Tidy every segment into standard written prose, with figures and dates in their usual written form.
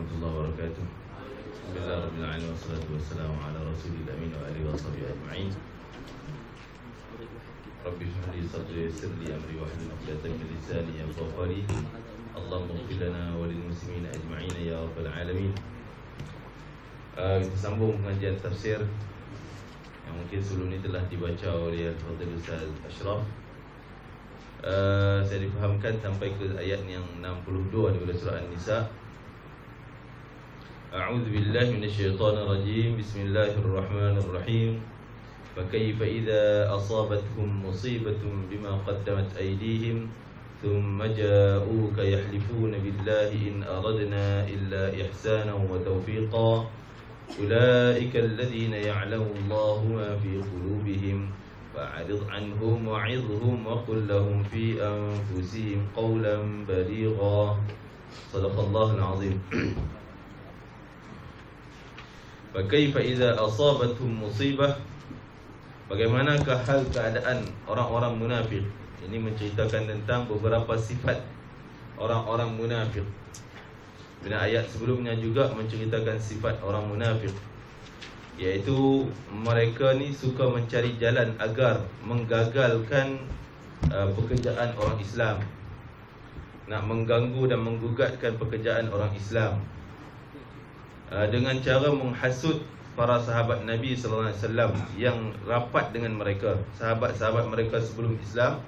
warahmatullahi wabarakatuh. Bismillahirrahmanirrahim. Wassalatu wassalamu ala rasulil amin wa alihi wa sahbihi ajma'in. Rabbi shrah li sadri wa yassir li amri wahlul 'uqdatam min lisani yafqahu qawli. Allahumma ighfir lana wa lil muslimin ajma'in ya rabbal alamin. Kita sambung pengajian tafsir yang mungkin sebelum ini telah dibaca oleh Al-Fadhil Ustaz Ashraf. Saya difahamkan sampai ke ayat yang 62 daripada surah An-Nisa. A'udzu billahi minasyaitonir rajim. Bismillahirrahmanirrahim. فكيف إذا أصابتهم مصيبة بما قدمت أيديهم ثم جاءوك يحلفون بالله إن أردنا إلا إحسانا وتوفيقا أولئك الذين يعلم الله ما في قلوبهم فأعرض عنهم وعظهم وقل لهم في أنفسهم قولا بليغا صدق الله العظيم. فكيف إذا أصابتهم مصيبة, bagaimanakah hal keadaan orang-orang munafik? Ini menceritakan tentang beberapa sifat orang-orang munafik. Bila ayat sebelumnya juga menceritakan sifat orang munafik, iaitu mereka ni suka mencari jalan agar menggagalkan pekerjaan orang Islam, nak mengganggu dan menggugatkan pekerjaan orang Islam dengan cara menghasut para sahabat Nabi sallallahu alaihi wasallam yang rapat dengan mereka, sahabat-sahabat mereka sebelum Islam.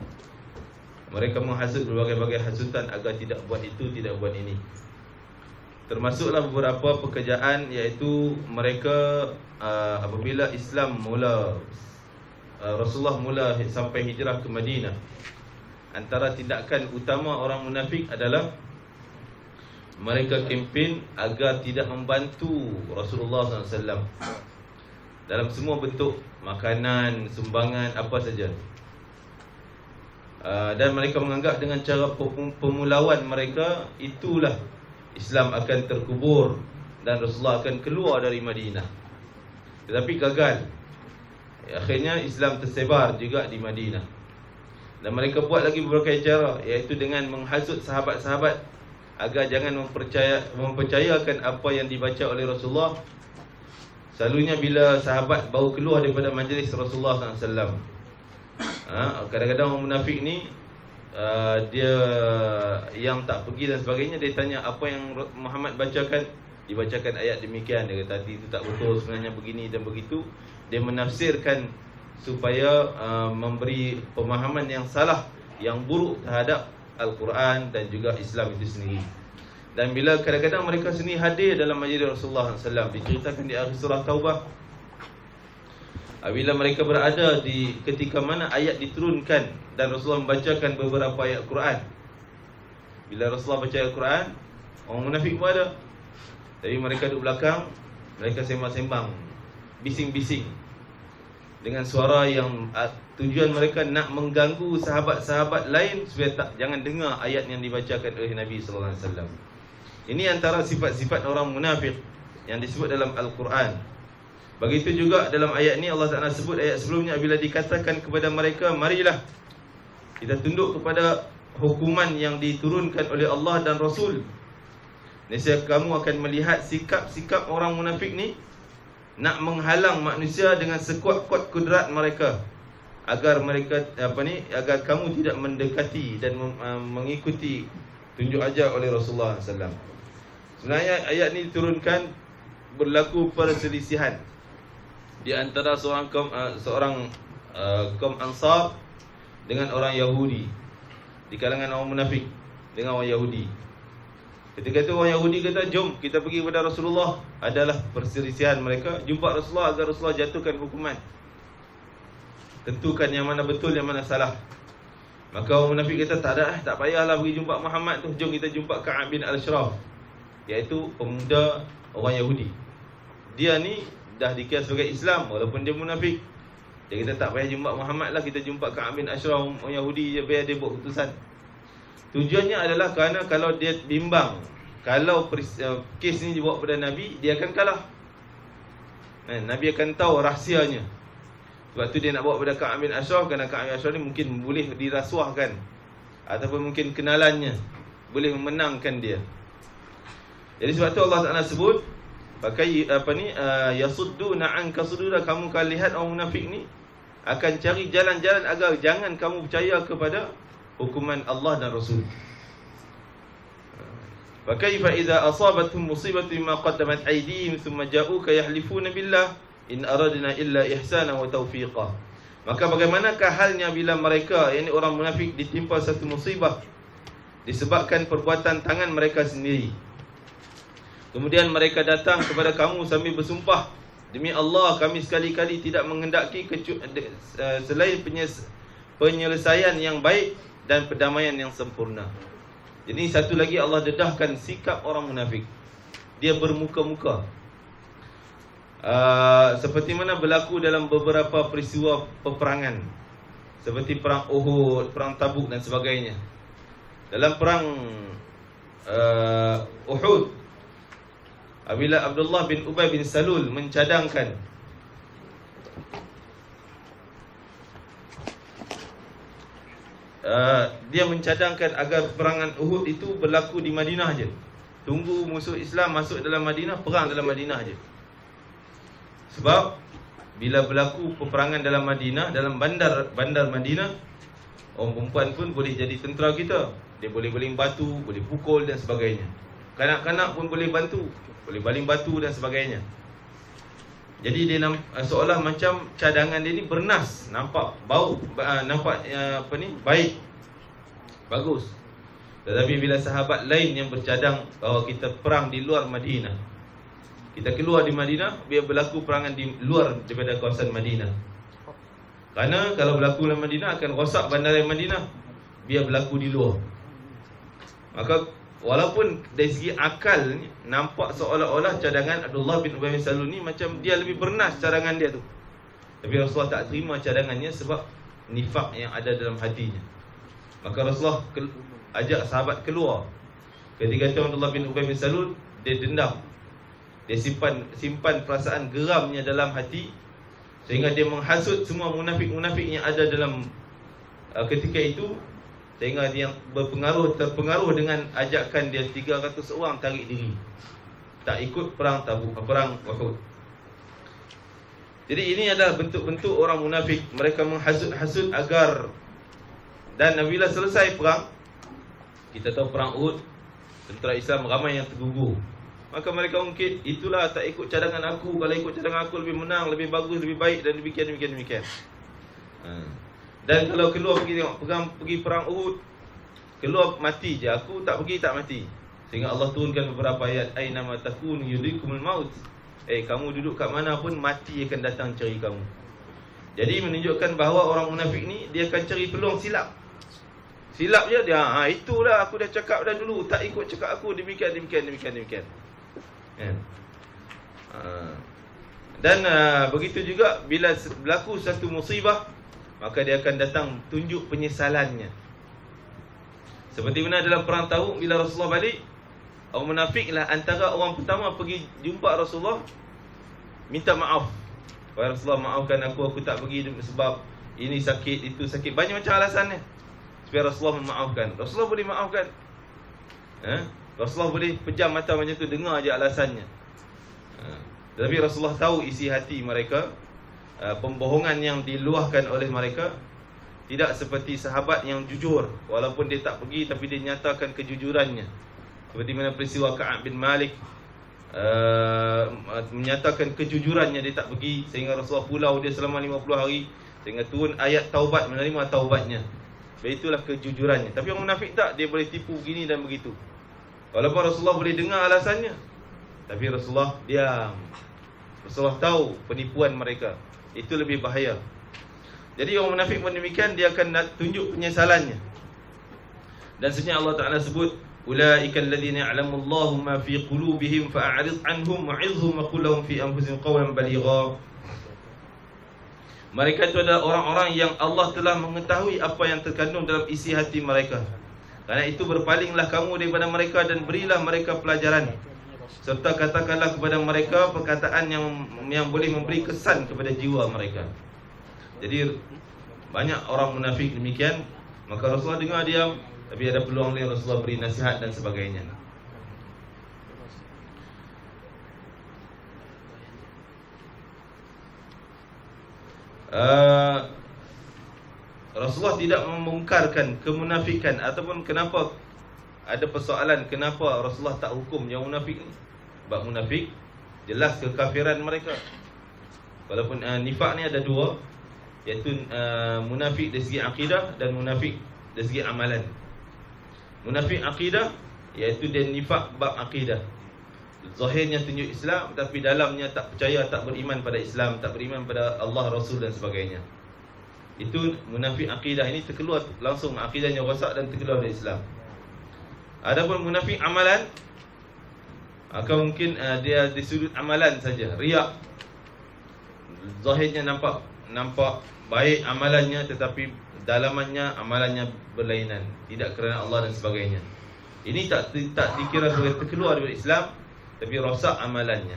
Mereka menghasut berbagai-bagai hasutan agar tidak buat itu, tidak buat ini. Termasuklah beberapa pekerjaan, iaitu mereka apabila Islam mula, Rasulullah mula sampai hijrah ke Madinah, antara tindakan utama orang munafik adalah mereka kempen agar tidak membantu Rasulullah SAW dalam semua bentuk makanan, sumbangan, apa saja. Dan mereka menganggap dengan cara pemulauan mereka, itulah Islam akan terkubur dan Rasulullah akan keluar dari Madinah. Tetapi gagal. Akhirnya Islam tersebar juga di Madinah. Dan mereka buat lagi berbagai cara, iaitu dengan menghasut sahabat-sahabat agar jangan mempercayakan apa yang dibaca oleh Rasulullah. Selalunya bila sahabat baru keluar daripada majlis Rasulullah SAW, kadang-kadang orang munafik ni, dia yang tak pergi dan sebagainya, dia tanya apa yang Muhammad bacakan. Dibacakan ayat demikian, dia kata itu tak betul, sebenarnya begini dan begitu. Dia menafsirkan supaya memberi pemahaman yang salah, yang buruk terhadap Al-Quran dan juga Islam itu sendiri. Dan bila kadang-kadang mereka sendiri hadir dalam majlis Rasulullah SAW, diceritakan di akhir surah Taubah, bila mereka berada di ketika mana ayat diturunkan dan Rasulullah membacakan beberapa ayat Quran. Bila Rasulullah baca ayat Quran, orang munafik pun ada, tapi mereka duduk belakang, mereka sembang-sembang, bising-bising dengan suara yang tujuan mereka nak mengganggu sahabat-sahabat lain supaya jangan dengar ayat yang dibacakan oleh Nabi sallallahu alaihi wasallam. Ini antara sifat-sifat orang munafik yang disebut dalam Al-Quran. Begitu juga dalam ayat ni Allah Taala sebut ayat sebelumnya, bila dikatakan kepada mereka, marilah kita tunduk kepada hukuman yang diturunkan oleh Allah dan Rasul, nescaya kamu akan melihat sikap-sikap orang munafik ni nak menghalang manusia dengan sekuat-kuat kudrat mereka, agar mereka agar kamu tidak mendekati dan mengikuti tunjuk ajar oleh Rasulullah SAW. Sebenarnya ayat ni diturunkan berlaku perselisihan di antara seorang kaum Ansar dengan orang Yahudi, di kalangan orang munafik dengan orang Yahudi. Ketika itu orang Yahudi kata, jom kita pergi kepada Rasulullah. Adalah perselisihan mereka, jumpa Rasulullah agar Rasulullah jatuhkan hukuman, tentukan yang mana betul, yang mana salah. Maka orang munafik kata, tak payahlah pergi jumpa Muhammad tu, jom kita jumpa Ka'ab bin Al-Ashraf, iaitu pemuda orang Yahudi. Dia ni dah dikira sebagai Islam walaupun dia munafik. Dia kata tak payah jumpa Muhammad lah, kita jumpa Ka'ab bin Ashraf, orang Yahudi je, biar dia buat keputusan. Tujuannya adalah kerana kalau dia bimbang, kalau kes ni dibawa kepada Nabi, dia akan kalah. Nabi akan tahu rahsianya. Sebab tu dia nak bawa kepada Ka'ab bin Ashraf, kerana Ka'ab bin Ashraf ni mungkin boleh dirasuahkan, ataupun mungkin kenalannya boleh memenangkan dia. Jadi sebab tu Allah Taala sebut pakai yasudduna anka sududa, kamu akan lihat orang munafik ni akan cari jalan-jalan agar jangan kamu percaya kepada hukuman Allah dan Rasul. Fa kaifa idza asabatuhum musibatu bima qaddamat aydihim thumma ja'uka yahlifuna billah in aradna illa ihsana wa tawfiqa. Maka bagaimanakah halnya bila mereka, yakni orang munafik, ditimpa satu musibah disebabkan perbuatan tangan mereka sendiri, kemudian mereka datang kepada kamu sambil bersumpah, demi Allah kami sekali-kali tidak menghendaki selain penyelesaian yang baik dan perdamaian yang sempurna. Jadi satu lagi Allah dedahkan sikap orang munafik. Dia bermuka-muka. Seperti mana berlaku dalam beberapa peristiwa peperangan, seperti perang Uhud, perang Tabuk dan sebagainya. Dalam perang Uhud, apabila Abdullah bin Ubay bin Salul mencadangkan dia mencadangkan agar perangan Uhud itu berlaku di Madinah je. Tunggu musuh Islam masuk dalam Madinah, perang dalam Madinah je. Sebab bila berlaku peperangan dalam Madinah, dalam bandar Madinah, orang perempuan pun boleh jadi tentera kita. Dia boleh baling batu, boleh pukul dan sebagainya. Kanak-kanak pun boleh bantu, boleh baling batu dan sebagainya. Jadi dia seolah macam cadangan dia ni bernas, nampak bau, nampak baik, bagus. Tetapi bila sahabat lain yang bercadang bahawa kita perang di luar Madinah, kita keluar di Madinah, biar berlaku perangan di luar daripada kawasan Madinah. Kerana kalau berlaku dalam Madinah akan rosak bandar Madinah, biar berlaku di luar. Maka walaupun dari segi akal ni, nampak seolah-olah cadangan Abdullah bin Ubay bin Salul ni macam dia lebih bernas cadangan dia tu. Tapi Rasulullah tak terima cadangannya sebab nifak yang ada dalam hatinya. Maka Rasulullah ajak sahabat keluar. Ketika itu Abdullah bin Ubay bin Salul, dia dendam. Dia simpan perasaan geramnya dalam hati, sehingga dia menghasut semua munafik-munafik yang ada dalam ketika itu, sehingga dia terpengaruh dengan ajakan dia 300 orang tarik diri, tak ikut perang Tabuk, perang Uhud. Jadi ini adalah bentuk-bentuk orang munafik. Mereka menghasut-hasut agar, dan bila selesai perang, kita tahu perang Uhud, tentera Islam ramai yang tergugur. Maka mereka ungkit, itulah tak ikut cadangan aku. Kalau ikut cadangan aku lebih menang, lebih bagus, lebih baik, dan demikian. Dan kalau keluar pergi perang Uhud, keluar mati je, aku tak pergi tak mati. Sehingga Allah turunkan beberapa ayat, aina ma takunu yudrikumul maut. Kamu duduk kat mana pun mati akan datang cari kamu. Jadi menunjukkan bahawa orang munafik ni dia akan cari peluang silap. Silap je dia, itulah aku dah cakap dah dulu, tak ikut cakap aku, demikian. Dan begitu juga bila berlaku satu musibah, maka dia akan datang tunjuk penyesalannya. Seperti mana dalam perang Tabuk, bila Rasulullah balik, orang munafiklah antara orang pertama pergi jumpa Rasulullah, minta maaf. Wahai Rasulullah, maafkan aku tak pergi sebab ini sakit, itu sakit, banyak macam alasannya, supaya Rasulullah memaafkan. Rasulullah boleh maafkan. Rasulullah boleh pejam mata macam tu, dengar je alasannya. Tapi Rasulullah tahu isi hati mereka, pembohongan yang diluahkan oleh mereka. Tidak seperti sahabat yang jujur, walaupun dia tak pergi tapi dia nyatakan kejujurannya. Seperti mana peristiwa Ka'ab bin Malik, menyatakan kejujurannya, dia tak pergi, sehingga Rasulullah pulau dia selama 50 hari, sehingga turun ayat taubat, menerima taubatnya. Itulah kejujurannya. Tapi orang munafik tak, dia boleh tipu begini dan begitu. Walaupun Rasulullah boleh dengar alasannya, tapi Rasulullah diam. Rasulullah tahu penipuan mereka. Itu lebih bahaya. Jadi orang munafik pun demikian, dia akan tunjuk penyesalannya. Dan sebenarnya Allah Ta'ala sebut, ulaika alladhina ya'lamu Allahu ma fi qulubihim fa'arid anhum wa'idhhum wa qul lahum fi anfusihim qawlan baligha. Mereka itu adalah orang-orang yang Allah telah mengetahui apa yang terkandung dalam isi hati mereka. Karena itu berpalinglah kamu daripada mereka dan berilah mereka pelajaran, serta katakanlah kepada mereka perkataan yang boleh memberi kesan kepada jiwa mereka. Jadi banyak orang munafik demikian. Maka Rasulullah dengar diam, tapi ada peluang lain Rasulullah beri nasihat dan sebagainya. Rasulullah tidak memungkarkan kemunafikan, ataupun kenapa ada persoalan kenapa Rasulullah tak hukum yang munafik ni. Sebab munafik jelas kekafiran mereka. Walaupun nifak ni ada dua, iaitu munafik dari segi akidah dan munafik dari segi amalan. Munafik akidah iaitu dia nifak bab akidah. Zahirnya tunjuk Islam tapi dalamnya tak percaya, tak beriman pada Islam, tak beriman pada Allah, Rasul dan sebagainya. Itu munafik akidah. Ini terkeluar langsung, akidahnya rosak dan terkeluar dari Islam. Adapun munafik amalan, akan mungkin dia di sudut amalan saja, riak. Zahirnya nampak baik amalannya, tetapi dalamannya amalannya berlainan, tidak kerana Allah dan sebagainya. Ini tak dikira sebagai terkeluar dari Islam, tapi rosak amalannya.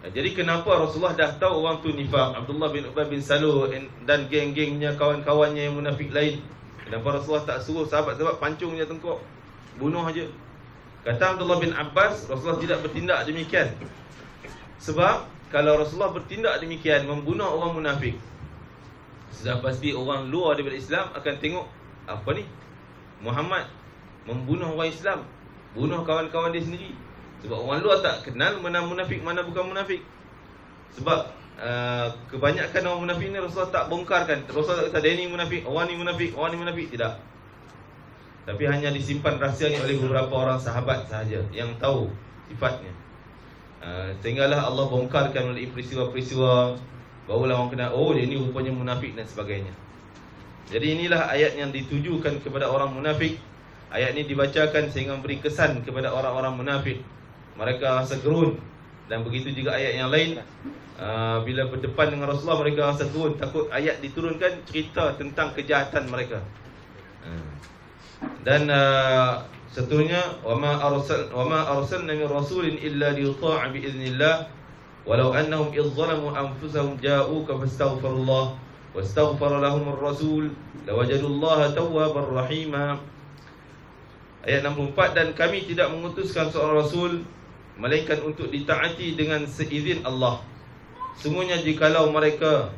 Jadi kenapa Rasulullah dah tahu orang tu nifak, Abdullah bin Ubay bin Salul dan geng-gengnya, kawan-kawannya yang munafik lain, kenapa Rasulullah tak suruh sahabat-sahabat pancung je tengkok, bunuh aja? Kata Abdullah bin Abbas, Rasulullah tidak bertindak demikian. Sebab kalau Rasulullah bertindak demikian, membunuh orang munafik, sudah pasti orang luar daripada Islam akan tengok, apa ni, Muhammad membunuh orang Islam, bunuh kawan-kawan dia sendiri. Sebab orang luar tak kenal mana munafik, mana bukan munafik. Sebab kebanyakan orang munafik ni Rasulullah tak bongkarkan. Rasulullah tak kata dia ni munafik, orang ni munafik, orang ni munafik, tidak. Tapi hanya disimpan rahsia ni oleh beberapa orang sahabat sahaja yang tahu sifatnya. Sehinggalah Allah bongkarkan oleh peristiwa-peristiwa, barulah orang kenal, oh dia ni rupanya munafik dan sebagainya. Jadi inilah ayat yang ditujukan kepada orang munafik. Ayat ini dibacakan sehingga memberi kesan kepada orang-orang munafik. Mereka rasa gerun. Dan begitu juga ayat yang lain, bila berdepan dengan Rasulullah, mereka rasa gerun, takut ayat diturunkan cerita tentang kejahatan mereka. Dan seterusnya, wama arsalna min rasulin illa liyuta'a bi idznillah walau annahum idh zalamu anfusahum ja'uka fastaghfirullah wastaghfara lahumur rasul lawajadullaha tawwabar rahima. Ayat 64, dan kami tidak mengutuskan seorang rasul melainkan untuk ditaati dengan seizin Allah. Sungguhnya jikalau mereka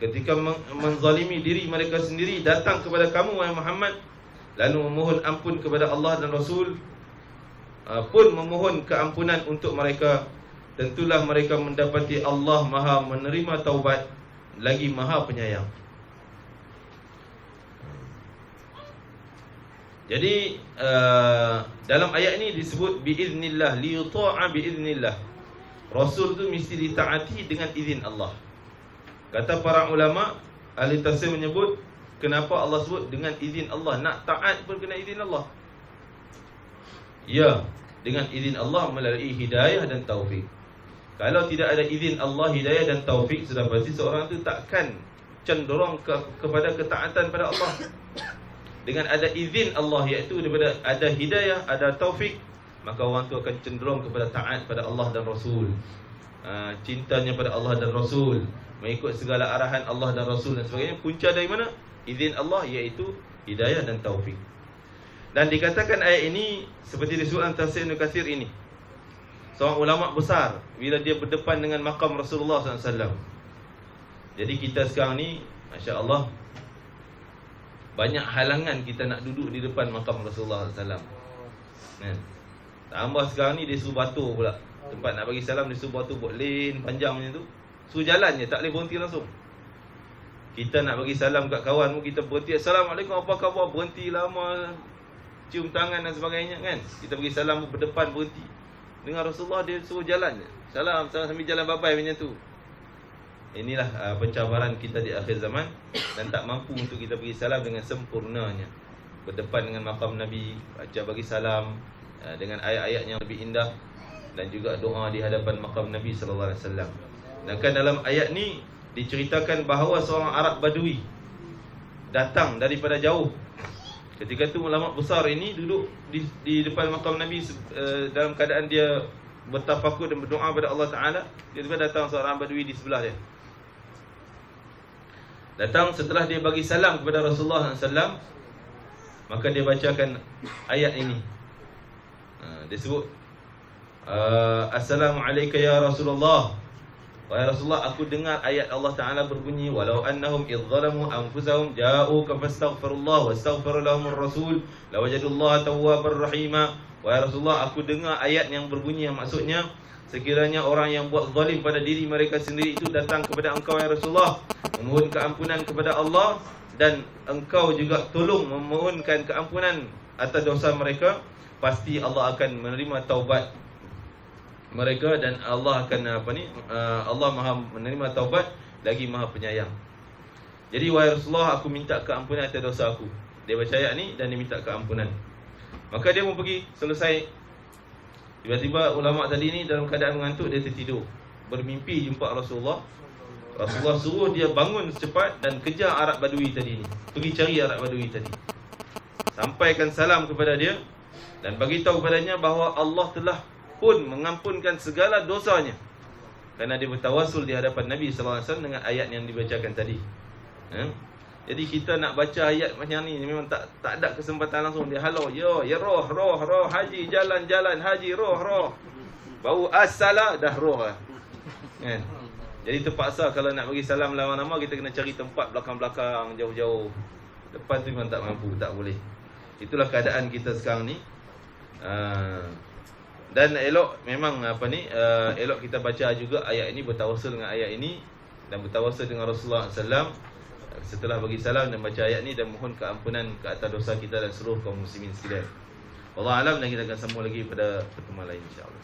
ketika menzalimi diri mereka sendiri datang kepada kamu wahai Muhammad, lalu memohon ampun kepada Allah dan Rasul, pun memohon keampunan untuk mereka, tentulah mereka mendapati Allah Maha menerima taubat lagi Maha penyayang. Jadi dalam ayat ini disebut biiznillah, liyuta'a biiznillah. Rasul tu mesti ditaati dengan izin Allah. Kata para ulama, ahli tafsir menyebut, kenapa Allah sebut dengan izin Allah? Nak taat pun kena izin Allah. Ya, dengan izin Allah melalui hidayah dan taufik. Kalau tidak ada izin Allah, hidayah dan taufik, sudah pasti seorang tu takkan cenderung kepada ketaatan pada Allah. Dengan ada izin Allah, iaitu daripada ada hidayah, ada taufik, maka orang tu akan cenderung kepada taat pada Allah dan Rasul, cintanya pada Allah dan Rasul, mengikut segala arahan Allah dan Rasul dan sebagainya. Punca dari mana? Izin Allah, iaitu hidayah dan taufik. Dan dikatakan ayat ini seperti disebut dalam tafsir Ibn Katsir ini, seorang ulama besar bila dia berdepan dengan makam Rasulullah SAW. Jadi kita sekarang ni, Masya Allah, banyak halangan kita nak duduk di depan makam Rasulullah SAW. Tambah sekarang ni dia suruh batu pula. Tempat nak bagi salam dia suruh batu, buat lane panjang macam tu, suruh jalan je, tak boleh berhenti langsung. Kita nak bagi salam kat kawan pun kita berhenti, Assalamualaikum, apa khabar, berhenti lama, cium tangan dan sebagainya kan. Kita bagi salam berdepan, berhenti. Dengan Rasulullah dia suruh jalan je, salam sambil jalan babai macam tu. Inilah pencabaran kita di akhir zaman, dan tak mampu untuk kita bagi salam dengan sempurnanya. Berdepan dengan makam Nabi, baca bagi salam dengan ayat-ayat yang lebih indah, dan juga doa di hadapan makam Nabi SAW. Dan kan dalam ayat ni diceritakan bahawa seorang Arab Badui datang daripada jauh. Ketika itu ulama besar ini duduk di depan makam Nabi dalam keadaan dia bertafakur dan berdoa kepada Allah Ta'ala. Tiba-tiba datang seorang Badui di sebelah dia. Datang setelah dia bagi salam kepada Rasulullah SAW, maka dia bacakan ayat ini. Dia sebut, Assalamualaikum ya Rasulullah Wahai Rasulullah, aku dengar ayat Allah Ta'ala berbunyi, walau annahum idzalamu anfusahum ja'uka fastaghfirullah wastaghfir lahumur rasul lawajadullaha tawwabar rahima. Wahai Rasulullah, aku dengar ayat yang berbunyi, yang maksudnya sekiranya orang yang buat zalim pada diri mereka sendiri itu datang kepada engkau ya Rasulullah, memohon keampunan kepada Allah, dan engkau juga tolong memohonkan keampunan atas dosa mereka, pasti Allah akan menerima taubat mereka, dan Allah akan Allah Maha menerima taubat lagi Maha penyayang. Jadi wahai Rasulullah, aku minta keampunan atas dosa aku. Dia baca ayat ni dan dia minta keampunan. Maka dia pun pergi, selesai. Tiba-tiba ulama tadi ni dalam keadaan mengantuk, dia tertidur, bermimpi jumpa Rasulullah. Rasulullah suruh dia bangun secepat dan kejar Arab Badui tadi ni, pergi cari Arab Badui tadi, sampaikan salam kepada dia dan bagi tahu kepadanya bahawa Allah telah pun mengampunkan segala dosanya, kerana dia bertawasul di hadapan Nabi SAW dengan ayat yang dibacakan tadi. Jadi kita nak baca ayat macam ni memang tak ada kesempatan langsung. Dia halau, ya roh haji, jalan haji, roh bau as-salah dah roh lah, kan? Jadi terpaksa kalau nak bagi salam lama-lama, kita kena cari tempat belakang-belakang, jauh-jauh. Depan tu memang tak mampu, tak boleh. Itulah keadaan kita sekarang ni. Dan elok memang elok kita baca juga ayat ini, bertawasul dengan ayat ini dan bertawasul dengan Rasulullah SAW setelah bagi salam dan baca ayat ini, dan mohon keampunan ke atas dosa kita dan seluruh kaum muslimin sekalian. Wallahu alam, dan kita akan sambung lagi pada pertemuan lain insya-Allah.